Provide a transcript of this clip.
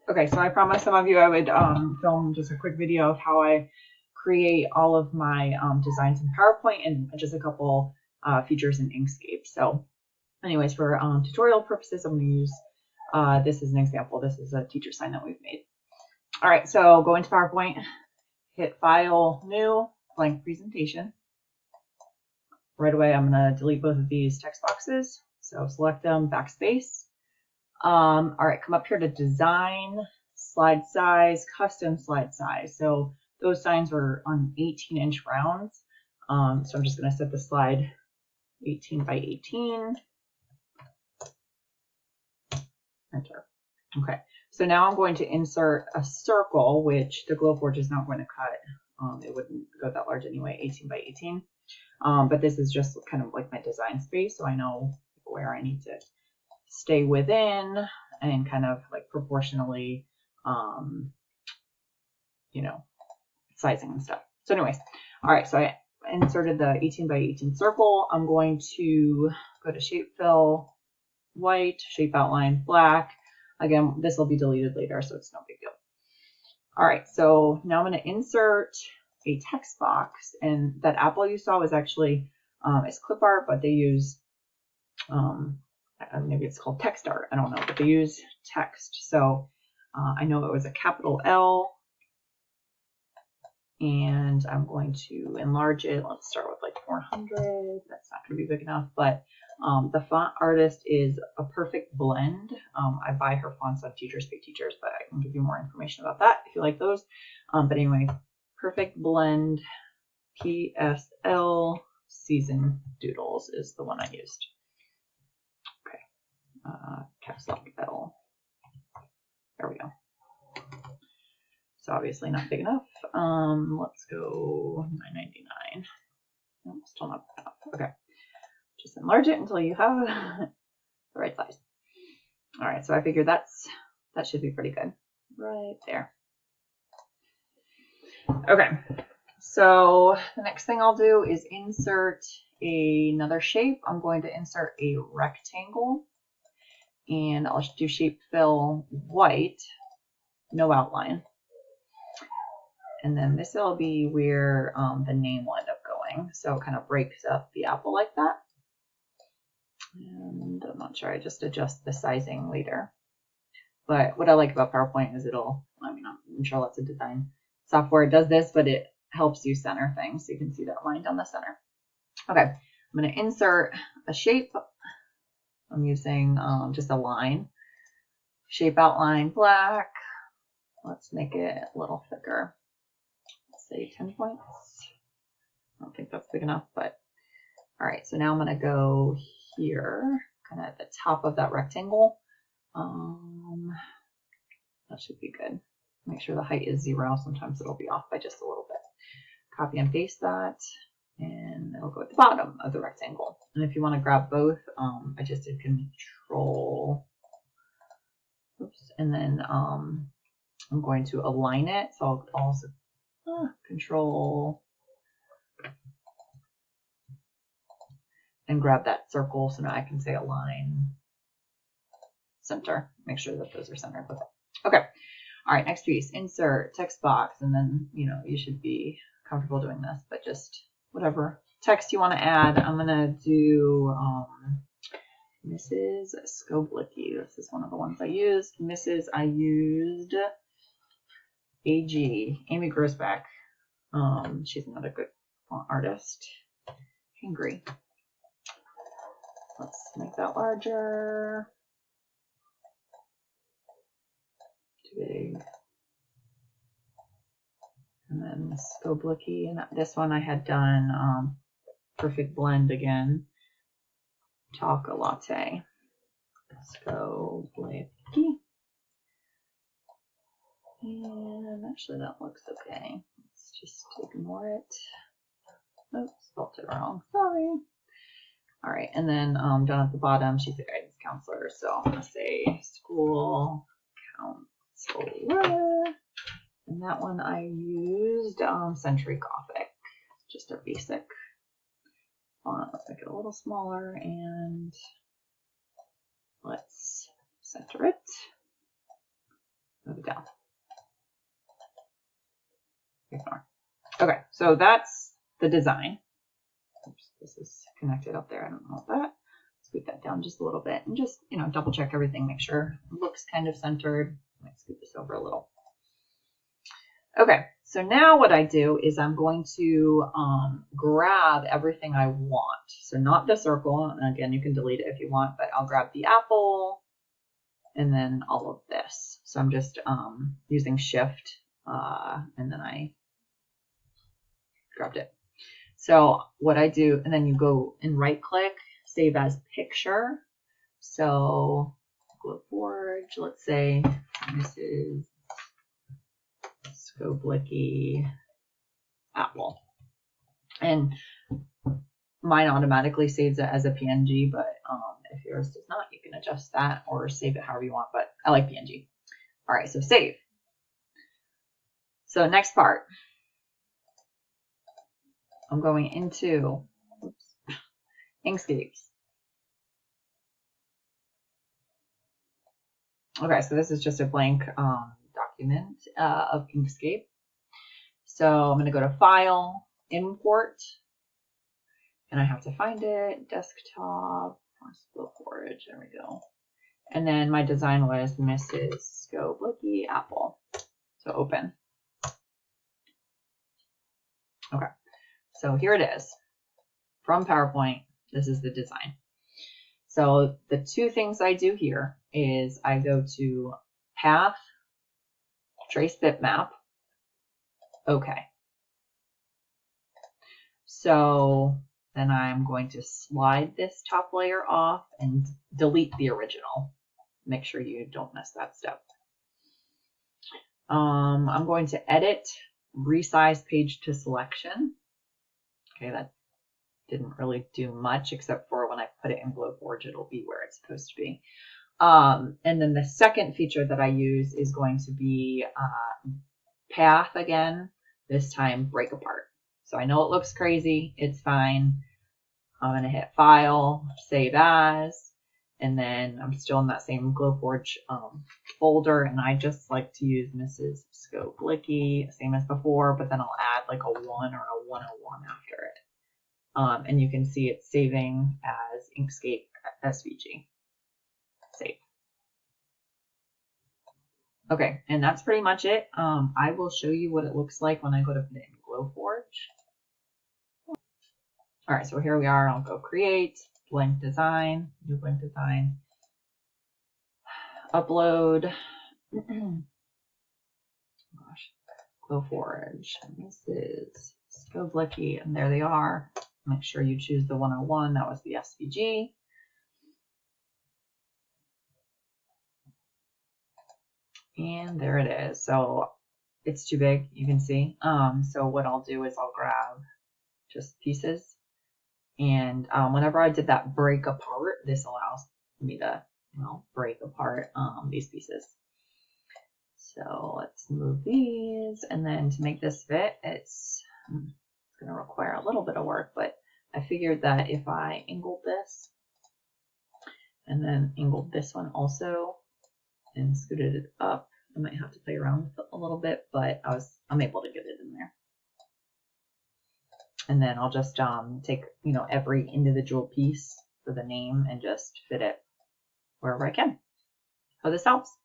Okay, so I promised some of you I would film just a quick video of how I create all of my designs in PowerPoint and just a couple features in Inkscape. So anyways, for tutorial purposes, I'm going to use this as an example. This is a teacher sign that we've made. All right, so go into PowerPoint, hit File, New, Blank Presentation. Right away, I'm going to delete both of these text boxes. So select them, backspace. All right, come up here to Design, Slide Size, Custom Slide Size. So those signs were on 18-inch rounds. So I'm just going to set the slide 18 by 18. Enter. Okay, so now I'm going to insert a circle, which the Glowforge is not going to cut. It wouldn't go that large anyway, 18 by 18. But this is just kind of like my design space, so I know where I need to stay within and kind of like proportionally, you know, sizing and stuff. So anyways, all right, so I inserted the 18 by 18 circle. I'm going to go to Shape Fill, White, Shape Outline, Black. Again, this will be deleted later, so it's no big deal. All right, so now I'm going to insert a text box, and that apple you saw was actually it's clip art, but they use maybe it's called text art, I don't know, but they use text. So I know it was a capital L, and I'm going to enlarge it. Let's start with like 400. That's not going to be big enough, but the font artist is A Perfect Blend. I buy her fonts on Teachers Pay Teachers, but I can give you more information about that if you like those. But anyway, Perfect Blend PSL Season Doodles is the one I used. Okay, caps lock L. There we go. So obviously not big enough. Let's go 9.99. No, still not big enough. Okay, just enlarge it until you have the right size. All right, so I figured that should be pretty good right there. Okay, so the next thing I'll do is insert another shape. I'm going to insert a rectangle, and I'll do Shape Fill White, no outline. And then this will be where the name will end up going. So it kind of breaks up the apple like that. And I'm not sure, I just adjust the sizing later. But what I like about PowerPoint is I'm sure lots of design software does this, but it helps you center things. So you can see that line down the center. Okay, I'm going to insert a shape. I'm using just a line. Shape outline black. Let's make it a little thicker. Let's say 10 points. I don't think that's big enough, but all right. So now I'm going to go here, kind of at the top of that rectangle. That should be good. Make sure the height is 0. Sometimes it'll be off by just a little bit. Copy and paste that, and it'll go at the bottom of the rectangle. And if you want to grab both, I just did Control, oops, and then I'm going to align it. So I'll also Control and grab that circle. So now I can say Align Center. Make sure that those are centered with it. Okay. All right, next piece, insert text box, and then, you should be comfortable doing this, but just whatever text you want to add. I'm going to do Mrs. Skoblicki. This is one of the ones I used. I used AG, Amy Grosbeck. She's another good font artist. Angry. Let's make that larger. Too big. And then Skoblicki, and this one I had done Perfect Blend again. Talk a Latte. Skoblicki. And actually that looks okay. Let's just ignore it. Oops, spelled it wrong. Sorry. All right, and then down at the bottom, she's a guidance counselor. So I'm going to say school counselor. And that one I used Century Gothic, just a basic font. Let's make it a little smaller, and let's center it. Go So that's the design. Oops, this is connected up there. I don't know that. Scoot that down just a little bit and just, you know, double check everything, make sure it looks kind of centered. I might scoot this over a little. Okay, so now what I do is I'm going to grab everything I want. So not the circle, and again, you can delete it if you want, but I'll grab the apple and then all of this. So I'm just using Shift and then I grabbed it. So what I do, and then you go and right click, save as picture. So Glowforge, let's say this is Scoblicky apple. And mine automatically saves it as a PNG, but if yours does not, you can adjust that or save it however you want, but I like PNG. All right, so save. So next part, I'm going into Inkscape. Okay, so this is just a blank document of Inkscape. So I'm going to go to File, Import, and I have to find it, Desktop, Glowforge, there we go. And then my design was Mrs. Scoblicky Apple. So open. Okay, so here it is. From PowerPoint, this is the design. So the two things I do here is I go to Path, Trace Bitmap, okay. So then I'm going to slide this top layer off and delete the original. Make sure you don't miss that step. I'm going to edit, resize page to selection. Okay, that didn't really do much except for when I put it in Glowforge, it'll be where it's supposed to be. And then the second feature that I use is going to be Path again, this time break apart. So I know it looks crazy, it's fine. I'm going to hit File, Save As, and then I'm still in that same Glowforge folder, and I just like to use Mrs. Scoblicky, same as before, but then I'll add like a 1 or a 101 after it. And you can see it's saving as Inkscape SVG. Save. Okay, and that's pretty much it. I will show you what it looks like when I go to put it in Glowforge. All right, so here we are. I'll go create, blank design, new blank design, upload. Gosh, Glowforge. This is Scoblicky, and there they are. Make sure you choose the 101. That was the SVG. And there it is. So it's too big, you can see. So what I'll do is I'll grab just pieces. And whenever I did that break apart, this allows me to, you know, break apart these pieces. So let's move these. And then to make this fit, it's going to require a little bit of work, but I figured that if I angled this and then angled this one also and scooted it up, I might have to play around with it a little bit, but I'm able to get it in there. And then I'll just take, you know, every individual piece for the name and just fit it wherever I can. Hope this helps.